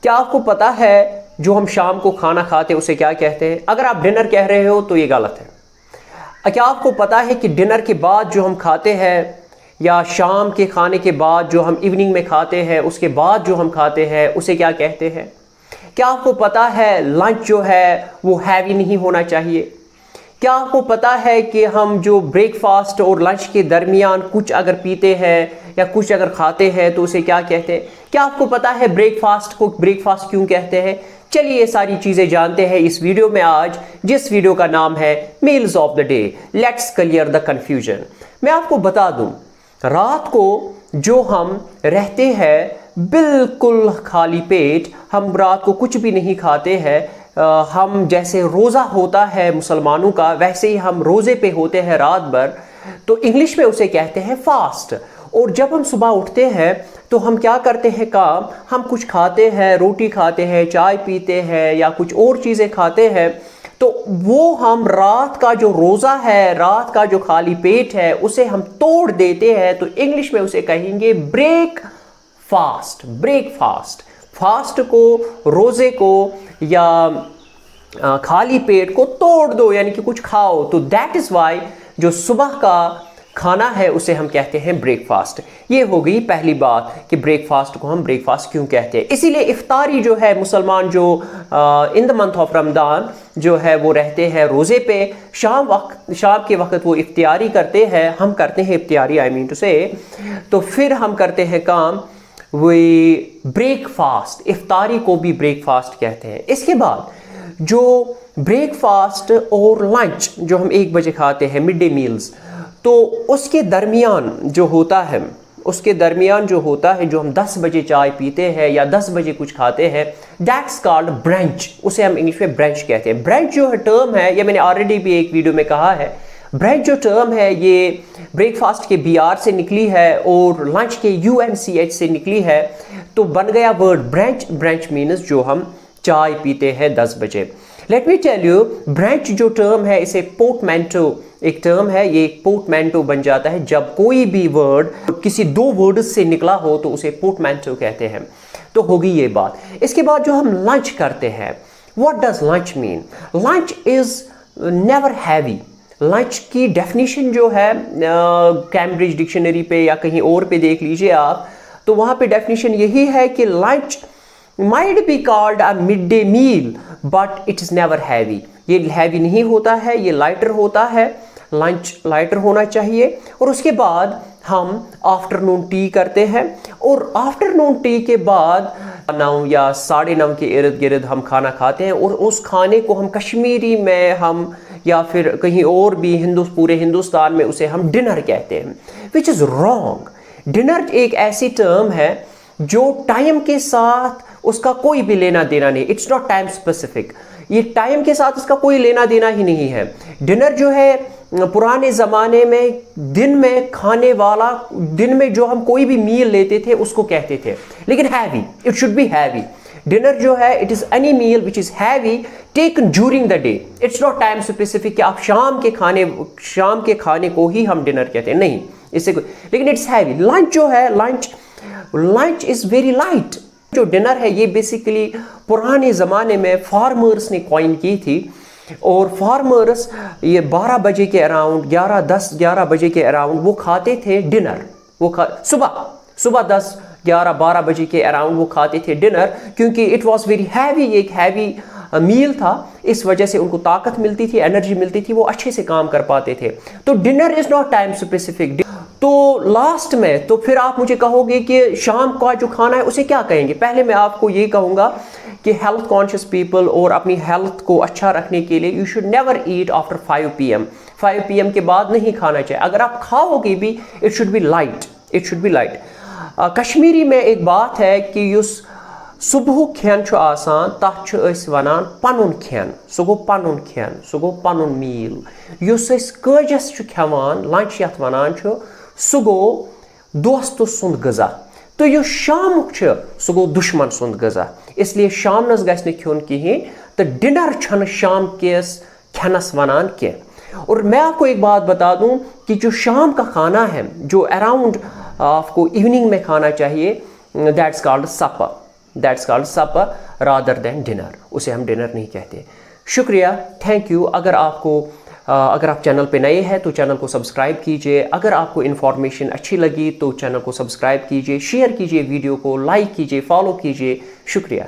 क्या आपको पता है जो हम शाम को खाना खाते हैं उसे क्या कहते हैं? अगर आप डिनर कह रहे हो तो ये गलत है। क्या आपको पता है कि डिनर के बाद जो हम खाते हैं या शाम के खाने के बाद जो हम इवनिंग में खाते हैं, उसके बाद जो हम खाते हैं उसे क्या कहते हैं? क्या आपको पता है लंच जो है वो हैवी नहीं होना चाहिए? क्या आपको पता है कि हम जो ब्रेकफास्ट और लंच के दरमियान कुछ अगर पीते हैं या कुछ अगर खाते हैं तो उसे क्या कहते हैं? क्या आपको पता है ब्रेकफास्ट को ब्रेकफास्ट क्यों कहते हैं? चलिए ये सारी चीज़ें जानते हैं इस वीडियो में आज, जिस वीडियो का नाम है meals of the day. Let's clear the confusion. मैं आपको बता दूं, रात को जो हम रहते हैं बिल्कुल खाली पेट, हम रात को कुछ भी नहीं खाते हैं, हम जैसे रोज़ा होता है मुसलमानों का वैसे ही हम रोज़े पे होते हैं रात भर, तो इंग्लिश में उसे कहते हैं फास्ट। और जब हम सुबह उठते हैं तो हम क्या करते हैं काम, हम कुछ खाते हैं, रोटी खाते हैं, चाय पीते हैं या कुछ और चीज़ें खाते हैं, तो वो हम रात का जो रोज़ा है, रात का जो खाली पेट है उसे हम तोड़ देते हैं। तो इंग्लिश में उसे कहेंगे ब्रेक फास्ट। ब्रेकफास्ट, फास्ट को, रोज़े को या खाली पेट को तोड़ दो, यानी कि कुछ खाओ। तो दैट इज़ वाई जो सुबह का खाना है उसे हम कहते हैं ब्रेकफास्ट। ये हो गई पहली बात कि ब्रेकफास्ट को हम ब्रेकफास्ट क्यों कहते हैं। इसीलिए इफ्तारी जो है, मुसलमान जो in the month of Ramzan जो है वो रहते हैं रोज़े पे, शाम के वक्त वो इफ्तियारी करते हैं, हम करते हैं इफ्तियारी, आई मीन टू से, तो फिर हम करते हैं काम वे ब्रेकफास्ट। इफ्तारी को भी ब्रेकफास्ट कहते हैं। इसके बाद जो ब्रेकफास्ट और लंच जो हम 1 बजे खाते हैं, मिड डे मील्स, तो उसके दरमियान जो होता है, जो हम 10 बजे चाय पीते हैं या 10 बजे कुछ खाते हैं, दैट्स कॉल्ड ब्रंच। उसे हम इंग्लिश में ब्रंच कहते हैं। ब्रंच जो है टर्म है, ये मैंने ऑलरेडी भी एक वीडियो में कहा है, ब्रंच जो टर्म है ये ब्रेकफास्ट के BR से निकली है और लंच के UNCH से निकली है, तो बन गया वर्ड ब्रंच। ब्रंच मीन्स जो हम चाय पीते हैं 10 बजे। Let me tell you, brunch जो टर्म है इसे पोर्टमैंटो एक टर्म है, ये एक पोर्टमैंटो बन जाता है जब कोई भी वर्ड किसी 2 वर्ड से निकला हो तो उसे पोर्टमैंटो कहते हैं। तो होगी ये बात। इसके बाद जो हम लंच करते हैं, what does lunch mean? Lunch is never heavy. Lunch की डेफिनेशन जो है कैम्ब्रिज डिक्शनरी पे या कहीं और पे देख लीजिए आप, तो वहाँ पे डेफिनेशन यही है कि lunch might be called a midday meal but it is never heavy। ये हैवी नहीं होता है, ये लाइटर होता है। लंच लाइटर होना चाहिए। और उसके बाद हम आफ्टरनून टी करते हैं और आफ्टरनून टी के बाद 9 या 9:30 के इर्द गिर्द हम खाना खाते हैं और उस खाने को हम कश्मीरी में हम या फिर कहीं और भी पूरे हिंदुस्तान में उसे हम डिनर कहते हैं, विच इज़ रॉन्ग। डिनर एक ऐसी टर्म है जो टाइम के साथ उसका कोई भी लेना देना नहीं, इट्स नॉट टाइम स्पेसिफिक। ये टाइम के साथ इसका कोई लेना देना ही नहीं है। डिनर जो है पुराने ज़माने में दिन में खाने वाला, दिन में जो हम कोई भी मील लेते थे उसको कहते थे, लेकिन heavy, it should be heavy. Dinner जो है it is any meal which is heavy taken during the day. It's not time specific कि आप शाम के खाने को ही हम डिनर कहते हैं, नहीं इससे कोई, लेकिन इट्स हैवी। लंच जो है, लंच इज़ वेरी लाइट। जो डिनर है ये बेसिकली पुराने ज़माने में फार्मर्स ने कॉइन की थी और फार्मर्स ये 12 बजे के अराउंड, 11 बजे के अराउंड वो खाते थे डिनर। सुबह 10, 11, 12 बजे के अराउंड वो खाते थे डिनर, क्योंकि इट वॉज वेरी हैवी, एक हैवी मील था, इस वजह से उनको ताकत मिलती थी, एनर्जी मिलती थी, वो अच्छे से काम कर पाते थे। तो dinner is not time specific. तो लास्ट में तो फिर आप मुझे कहोगे कि शाम का जो खाना है उसे क्या कहेंगे? पहले मैं आपको ये कहूँगा कि हेल्थ कॉन्शियस पीपल और अपनी हेल्थ को अच्छा रखने के लिए you should never eat after 5 PM। 5 PM के बाद नहीं खाना चाहिए। अगर आप खाओगे भी it should B light. Kashmiri में एक बात है कि युस सुबह खेन छु आसान तथ छु अस वनान पनुन खेन, सो गो पनुन खेन, सो गो पनुन मील। युस अस काजस छु खेवान, लंच यथ वनान छु, सो गो दोस्त सुंद गज़ा। तो यह शामुक छु सो गो दुश्मन सुंद गज़ा। इसलिए शामनस गछ खेन कहें, तो डिनर छन शाम केस खेनस वनान के। और मैं आपको एक बात बता दूं कि जो शाम का खाना है, जो अराउंड आपको इवनिंग में खाना चाहिए, that's called supper. That's called supper rather than dinner, उसे हम डिनर नहीं कहते। शुक्रिया, थैंक यू। अगर आप चैनल पे नए हैं तो चैनल को सब्सक्राइब कीजिए। अगर आपको इन्फॉर्मेशन अच्छी लगी तो चैनल को सब्सक्राइब कीजिए, शेयर कीजिए, वीडियो को लाइक कीजिए, फॉलो कीजिए। शुक्रिया।